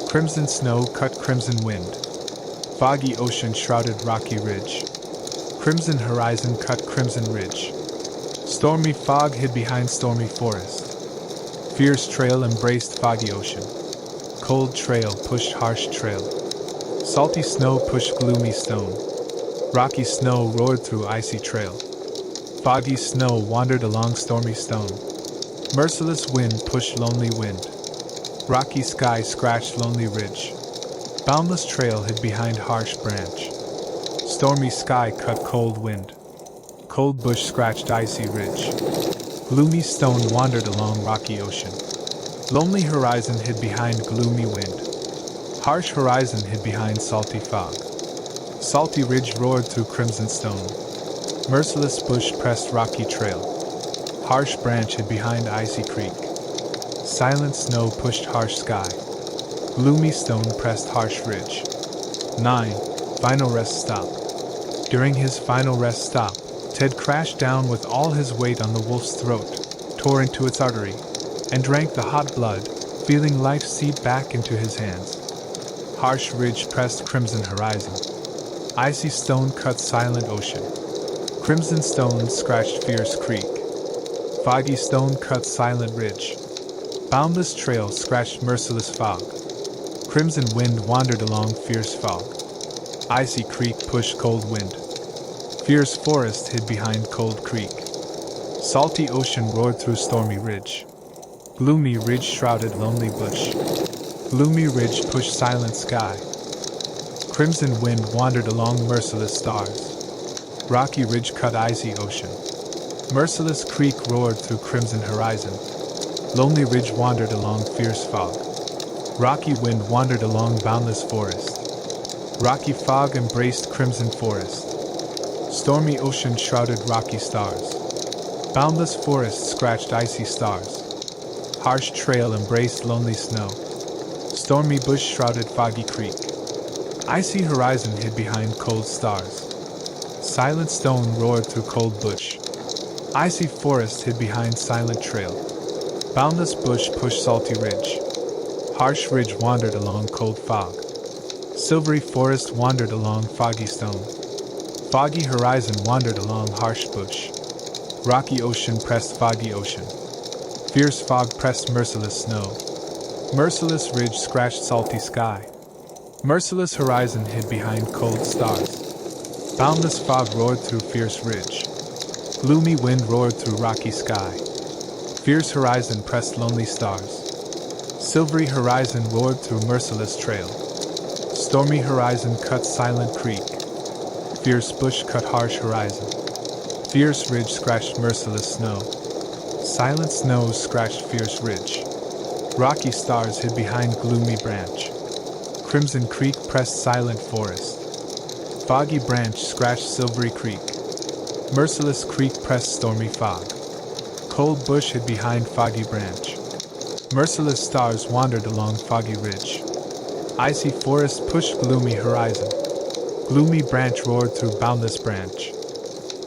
[SPEAKER 1] Crimson snow cut crimson wind. Foggy ocean shrouded rocky ridge. Crimson horizon cut crimson ridge. Stormy fog hid behind stormy forest. Fierce trail embraced foggy ocean. Cold trail pushed harsh trail. Salty snow pushed gloomy stone. Rocky snow roared through icy trail. Foggy snow wandered along stormy stone. Merciless wind pushed lonely wind. Rocky sky scratched lonely ridge. Boundless trail hid behind harsh branch. Stormy sky cut cold wind. Cold bush scratched icy ridge. Gloomy stone wandered along rocky ocean. Lonely horizon hid behind gloomy wind. Harsh horizon hid behind salty fog. Salty ridge roared through crimson stone. Merciless bush pressed rocky trail. Harsh branch hid behind icy creek. Silent snow pushed harsh sky. Gloomy stone pressed harsh ridge. 9. Final rest stop. During his final rest stop, Ted crashed down with all his weight on the wolf's throat, tore into its artery, and drank the hot blood, feeling life seep back into his hands. Harsh ridge pressed crimson horizon. Icy stone cut silent ocean. Crimson stone scratched fierce creek. Foggy stone cut silent ridge. Boundless trail scratched merciless fog. Crimson wind wandered along fierce fog. Icy creek pushed cold wind. Fierce forest hid behind cold creek. Salty ocean roared through stormy ridge. Gloomy ridge shrouded lonely bush. Gloomy ridge pushed silent sky. Crimson wind wandered along merciless stars. Rocky ridge cut icy ocean. Merciless creek roared through crimson horizon. Lonely ridge wandered along fierce fog. Rocky wind wandered along boundless forest. Rocky fog embraced crimson forest. Stormy ocean shrouded rocky stars. Boundless forest scratched icy stars. Harsh trail embraced lonely snow. Stormy bush shrouded foggy creek. Icy horizon hid behind cold stars. Silent stone roared through cold bush. Icy forest hid behind silent trail. Boundless bush pushed salty ridge. Harsh ridge wandered along cold fog. Silvery forest wandered along foggy stone. Foggy horizon wandered along harsh bush. Rocky ocean pressed foggy ocean. Fierce fog pressed merciless snow. Merciless ridge scratched salty sky. Merciless horizon hid behind cold stars. Boundless fog roared through fierce ridge. Gloomy wind roared through rocky sky. Fierce horizon pressed lonely stars. Silvery horizon roared through merciless trail. Stormy horizon cut silent creek. Fierce bush cut harsh horizon. Fierce ridge scratched merciless snow. Silent snow scratched fierce ridge. Rocky stars hid behind gloomy branch. Crimson creek pressed silent forest. Foggy branch scratched silvery creek. Merciless creek pressed stormy fog. Cold bush hid behind foggy branch. Merciless stars wandered along foggy ridge. Icy forest pushed gloomy horizon. Gloomy branch roared through boundless branch.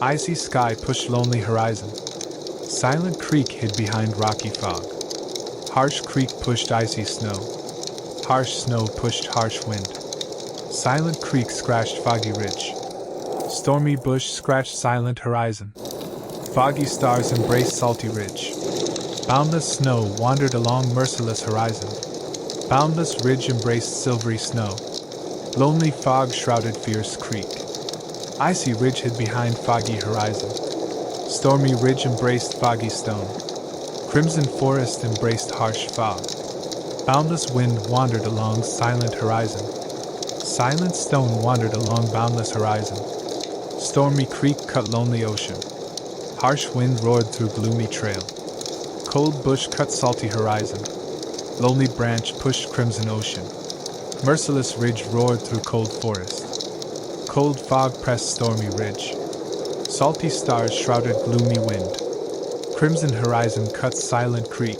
[SPEAKER 1] Icy sky pushed lonely horizon. Silent creek hid behind rocky fog. Harsh creek pushed icy snow. Harsh snow pushed harsh wind. Silent creek scratched foggy ridge. Stormy bush scratched silent horizon. Foggy stars embraced salty ridge. Boundless snow wandered along merciless horizon. Boundless ridge embraced silvery snow. Lonely fog shrouded fierce creek. Icy ridge hid behind foggy horizon. Stormy ridge embraced foggy stone. Crimson forest embraced harsh fog. Boundless wind wandered along silent horizon. Silent stone wandered along boundless horizon. Stormy creek cut lonely ocean. Harsh wind roared through gloomy trail. Cold bush cut salty horizon. Lonely branch pushed crimson ocean. Merciless ridge roared through cold forest. Cold fog pressed stormy ridge. Salty stars shrouded gloomy wind. Crimson horizon cut silent creek.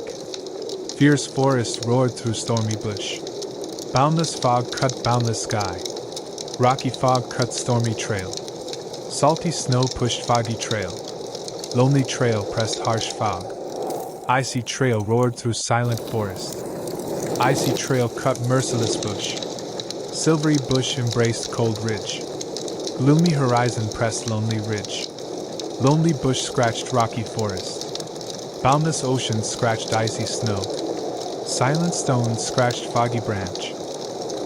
[SPEAKER 1] Fierce forest roared through stormy bush. Boundless fog cut boundless sky. Rocky fog cut stormy trail. Salty snow pushed foggy trail. Lonely trail pressed harsh fog. Icy trail roared through silent forest. Icy trail cut merciless bush. Silvery bush embraced cold ridge. Gloomy horizon pressed lonely ridge. Lonely bush scratched rocky forest. Boundless ocean scratched icy snow. Silent stone scratched foggy branch.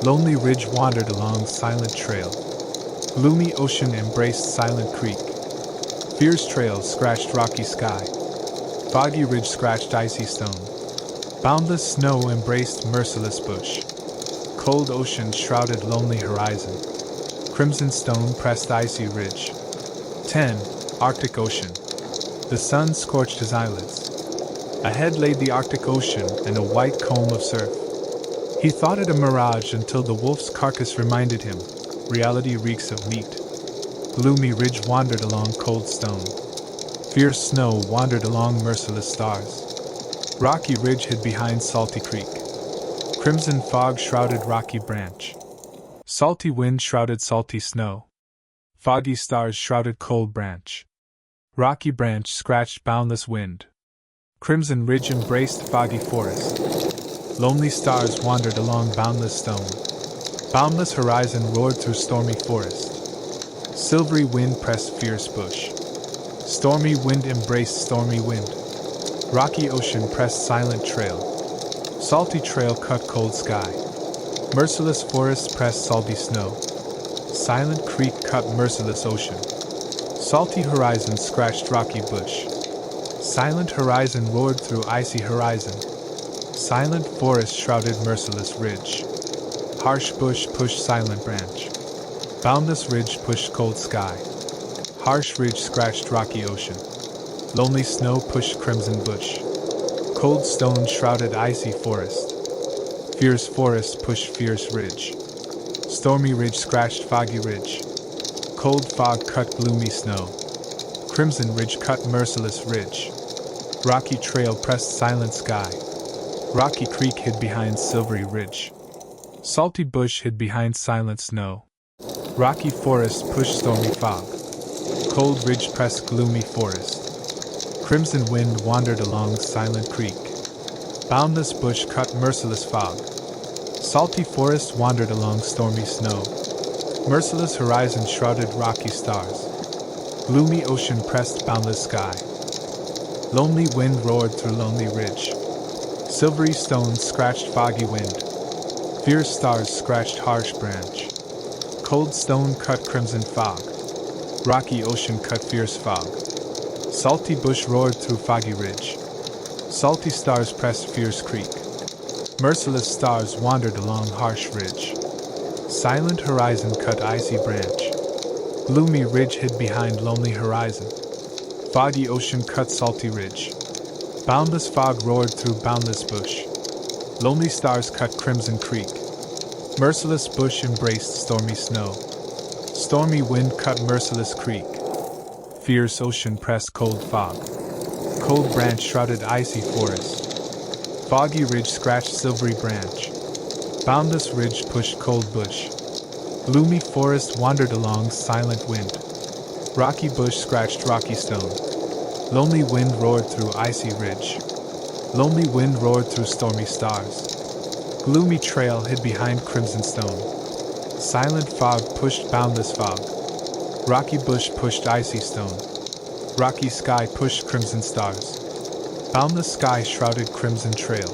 [SPEAKER 1] Lonely ridge wandered along silent trail. Gloomy ocean embraced silent creek. Fierce trail scratched rocky sky. Foggy ridge scratched icy stone. Boundless snow embraced merciless bush. Cold ocean shrouded lonely horizon. Crimson stone pressed icy ridge. 10. Arctic Ocean. The sun scorched his eyelids. Ahead lay the Arctic Ocean and a white comb of surf. He thought it a mirage until the wolf's carcass reminded him, reality reeks of meat. Gloomy ridge wandered along cold stone. Fierce snow wandered along merciless stars. Rocky ridge hid behind salty creek. Crimson fog shrouded rocky branch. Salty wind shrouded salty snow. Foggy stars shrouded cold branch. Rocky branch scratched boundless wind. Crimson ridge embraced foggy forest. Lonely stars wandered along boundless stone. Boundless horizon roared through stormy forest. Silvery wind pressed fierce bush. Stormy wind embraced stormy wind. Rocky ocean pressed silent trail. Salty trail cut cold sky. Merciless forest pressed salty snow. Silent creek cut merciless ocean. Salty horizon scratched rocky bush. Silent horizon roared through icy horizon. Silent forest shrouded merciless ridge. Harsh bush pushed silent branch. Boundless ridge pushed cold sky. Harsh ridge scratched rocky ocean. Lonely snow pushed crimson bush. Cold stone shrouded icy forest. Fierce forest pushed fierce ridge. Stormy ridge scratched foggy ridge. Cold fog cut gloomy snow. Crimson ridge cut merciless ridge. Rocky trail pressed silent sky. Rocky creek hid behind silvery ridge. Salty bush hid behind silent snow. Rocky forest pushed stormy fog. Cold ridge pressed gloomy forest. Crimson wind wandered along silent creek. Boundless bush cut merciless fog. Salty forest wandered along stormy snow. Merciless horizon shrouded rocky stars. Gloomy ocean pressed boundless sky. Lonely wind roared through lonely ridge. Silvery stones scratched foggy wind. Fierce stars scratched harsh branch. Cold stone cut crimson fog. Rocky ocean cut fierce fog. Salty bush roared through foggy ridge. Salty stars pressed fierce creek. Merciless stars wandered along harsh ridge. Silent horizon cut icy branch. Gloomy ridge hid behind lonely horizon. Foggy ocean cut salty ridge. Boundless fog roared through boundless bush. Lonely stars cut crimson creek. Merciless bush embraced stormy snow. Stormy wind cut merciless creek. Fierce ocean pressed cold fog. Cold branch shrouded icy forest. Foggy ridge scratched silvery branch. Boundless ridge pushed cold bush. Gloomy forest wandered along silent wind. Rocky bush scratched rocky stone. Lonely wind roared through icy ridge. Lonely wind roared through stormy stars. Gloomy trail hid behind crimson stone. Silent fog pushed boundless fog. Rocky bush pushed icy stone. Rocky sky pushed crimson stars. Boundless sky shrouded crimson trail.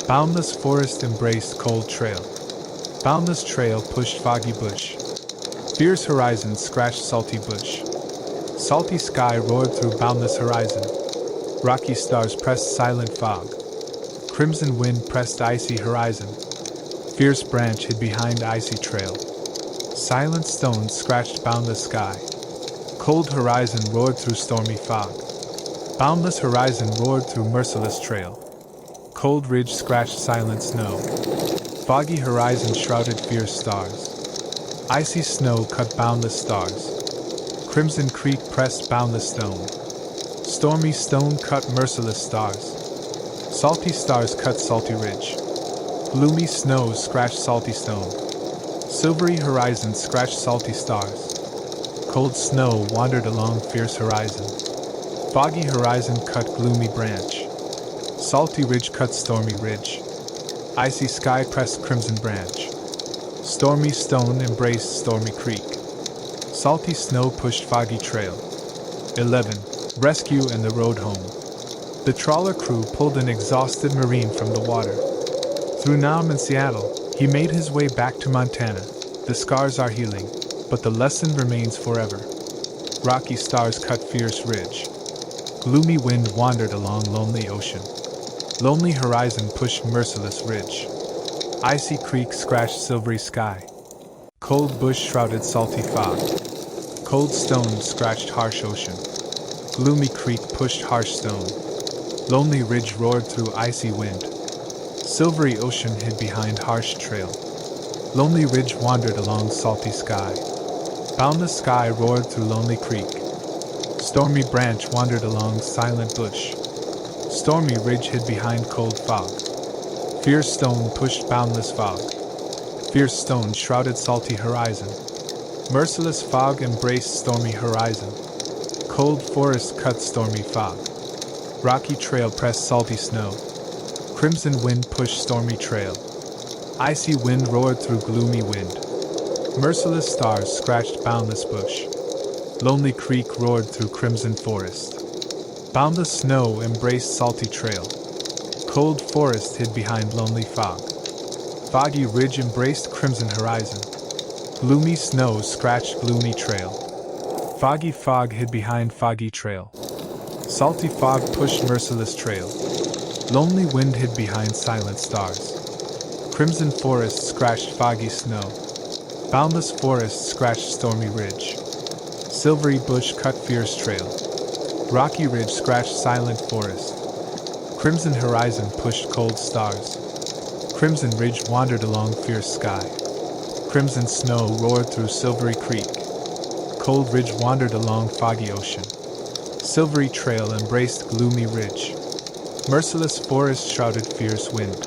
[SPEAKER 1] Boundless forest embraced cold trail. Boundless trail pushed foggy bush. Fierce horizon scratched salty bush. Salty sky roared through boundless horizon. Rocky stars pressed silent fog. Crimson wind pressed icy horizon. Fierce branch hid behind icy trail. Silent stones scratched boundless sky. Cold horizon roared through stormy fog. Boundless horizon roared through merciless trail. Cold ridge scratched silent snow. Foggy horizon shrouded fierce stars. Icy snow cut boundless stars. Crimson creek pressed boundless stone. Stormy stone cut merciless stars. Salty stars cut salty ridge. Gloomy snow scratched salty stone. Silvery horizon scratched salty stars. Cold snow wandered along fierce horizon. Foggy horizon cut gloomy branch. Salty ridge cut stormy ridge. Icy sky pressed crimson branch. Stormy stone embraced stormy creek. Salty snow pushed foggy trail. 11. Rescue and the road home. The trawler crew pulled an exhausted Marine from the water. Through Nam and Seattle, He made his way back to Montana. The scars are healing, but the lesson remains forever. Rocky stars cut fierce ridge. Gloomy wind wandered along lonely ocean. Lonely horizon pushed merciless ridge. Icy creek scratched silvery sky. Cold bush shrouded salty fog. Cold stone scratched harsh ocean. Gloomy creek pushed harsh stone. Lonely ridge roared through icy wind. Silvery ocean hid behind harsh trail. Lonely ridge wandered along salty sky. Boundless sky roared through lonely creek. Stormy branch wandered along silent bush. Stormy ridge hid behind cold fog. Fierce stone pushed boundless fog. Fierce stone shrouded salty horizon. Merciless fog embraced stormy horizon. Cold forest cut stormy fog. Rocky trail pressed salty snow. Crimson wind pushed stormy trail. Icy wind roared through gloomy wind. Merciless stars scratched boundless bush. Lonely creek roared through crimson forest. Boundless snow embraced salty trail. Cold forest hid behind lonely fog. Foggy ridge embraced crimson horizon. Gloomy snow scratched gloomy trail. Foggy fog hid behind foggy trail. Salty fog pushed merciless trail. Lonely wind hid behind silent stars. Crimson forest scratched foggy snow. Boundless forest scratched stormy ridge. Silvery bush cut fierce trail. Rocky ridge scratched silent forest. Crimson horizon pushed cold stars. Crimson ridge wandered along fierce sky. Crimson snow roared through silvery creek. Cold ridge wandered along foggy ocean. Silvery trail embraced gloomy ridge. Merciless forest shrouded fierce wind.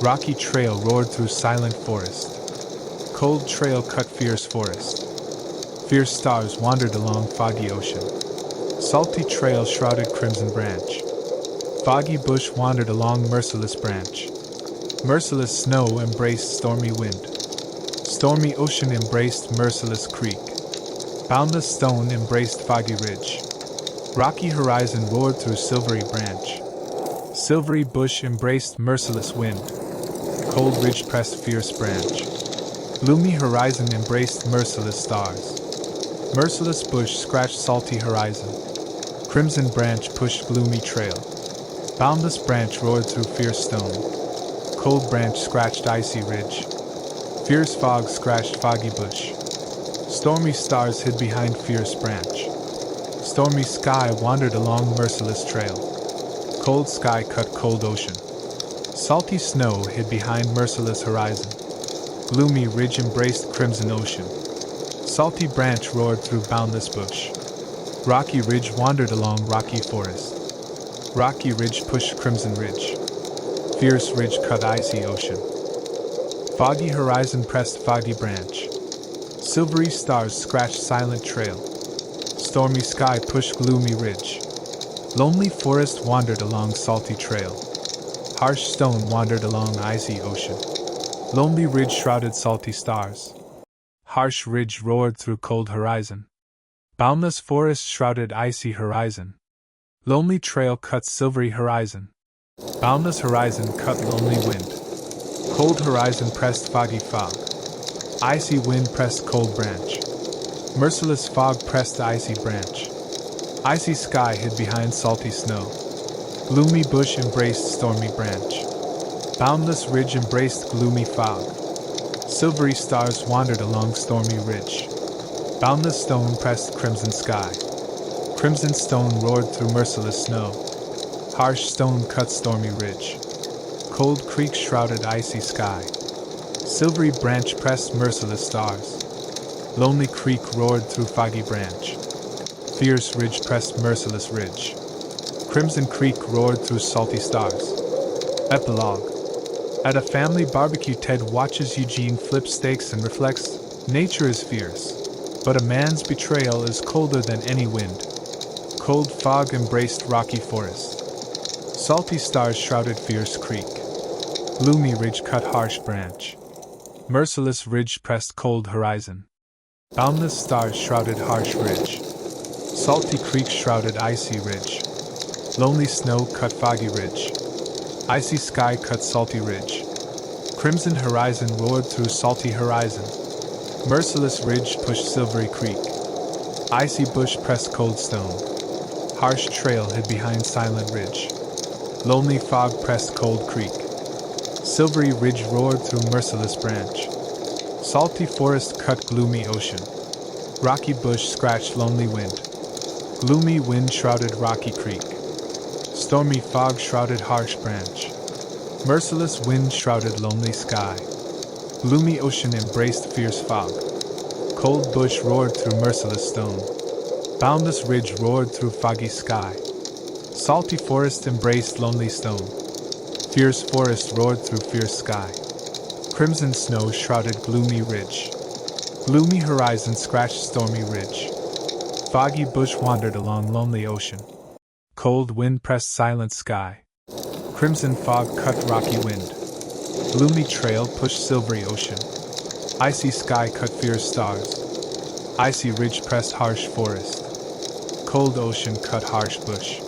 [SPEAKER 1] Rocky trail roared through silent forest. Cold trail cut fierce forest. Fierce stars wandered along foggy ocean. Salty trail shrouded crimson branch. Foggy bush wandered along merciless branch. Merciless snow embraced stormy wind. Stormy ocean embraced merciless creek. Boundless stone embraced foggy ridge. Rocky horizon roared through silvery branch. Silvery bush embraced merciless wind. Cold ridge pressed fierce branch. Gloomy horizon embraced merciless stars. Merciless bush scratched salty horizon. Crimson branch pushed gloomy trail. Boundless branch roared through fierce stone. Cold branch scratched icy ridge. Fierce fog scratched foggy bush. Stormy stars hid behind fierce branch. Stormy sky wandered along merciless trail. Cold sky cut cold ocean. Salty snow hid behind merciless horizon. Gloomy ridge embraced crimson ocean. Salty branch roared through boundless bush. Rocky ridge wandered along rocky forest. Rocky ridge pushed crimson ridge. Fierce ridge cut icy ocean. Foggy horizon pressed foggy branch. Silvery stars scratched silent trail. Stormy sky pushed gloomy ridge. Lonely forest wandered along salty trail. Harsh stone wandered along icy ocean. Lonely ridge shrouded salty stars. Harsh ridge roared through cold horizon. Boundless forest shrouded icy horizon. Lonely trail cut silvery horizon. Boundless horizon cut lonely wind. Cold horizon pressed foggy fog. Icy wind pressed cold branch. Merciless fog pressed icy branch. Icy sky hid behind salty snow. Gloomy bush embraced stormy branch. Boundless ridge embraced gloomy fog. Silvery stars wandered along stormy ridge. Boundless stone pressed crimson sky. Crimson stone roared through merciless snow. Harsh stone cut stormy ridge. Cold creek shrouded icy sky. Silvery branch pressed merciless stars. Lonely creek roared through foggy branch. Fierce ridge pressed merciless ridge. Crimson creek roared through salty stars. Epilogue. At a family barbecue, Ted watches Eugene flip steaks and reflects, nature is fierce, but a man's betrayal is colder than any wind. Cold fog embraced rocky forest. Salty stars shrouded fierce creek. Gloomy ridge cut harsh branch. Merciless ridge pressed cold horizon. Boundless stars shrouded harsh ridge. Salty creek shrouded icy ridge. Lonely snow cut foggy ridge. Icy sky cut salty ridge. Crimson horizon roared through salty horizon. Merciless ridge pushed silvery creek. Icy bush pressed cold stone. Harsh trail hid behind silent ridge. Lonely fog pressed cold creek. Silvery ridge roared through merciless branch. Salty forest cut gloomy ocean. Rocky bush scratched lonely wind. Gloomy wind shrouded rocky creek. Stormy fog shrouded harsh branch. Merciless wind shrouded lonely sky. Gloomy ocean embraced fierce fog. Cold bush roared through merciless stone. Boundless ridge roared through foggy sky. Salty forest embraced lonely stone. Fierce forest roared through fierce sky. Crimson snow shrouded gloomy ridge. Gloomy horizon scratched stormy ridge. Foggy bush wandered along lonely ocean. Cold wind pressed silent sky. Crimson fog cut rocky wind. Gloomy trail pushed silvery ocean. Icy sky cut fierce stars. Icy ridge pressed harsh forest. Cold ocean cut harsh bush.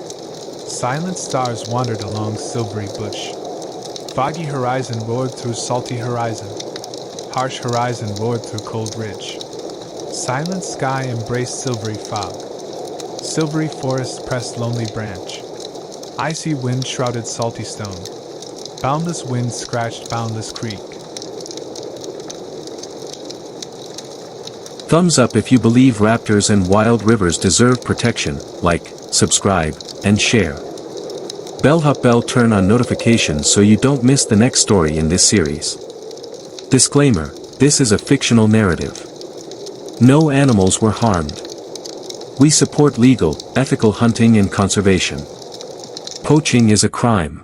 [SPEAKER 1] Silent stars wandered along silvery bush. Foggy horizon roared through salty horizon. Harsh horizon roared through cold ridge. Silent sky embraced silvery fog. Silvery forest pressed lonely branch. Icy wind shrouded salty stone. Boundless wind scratched boundless creek.
[SPEAKER 2] Thumbs up if you believe raptors and wild rivers deserve protection, like, subscribe, and share. Bell turn on notifications so you don't miss the next story in this series. Disclaimer, this is a fictional narrative. No animals were harmed. We support legal, ethical hunting and conservation. Poaching is a crime.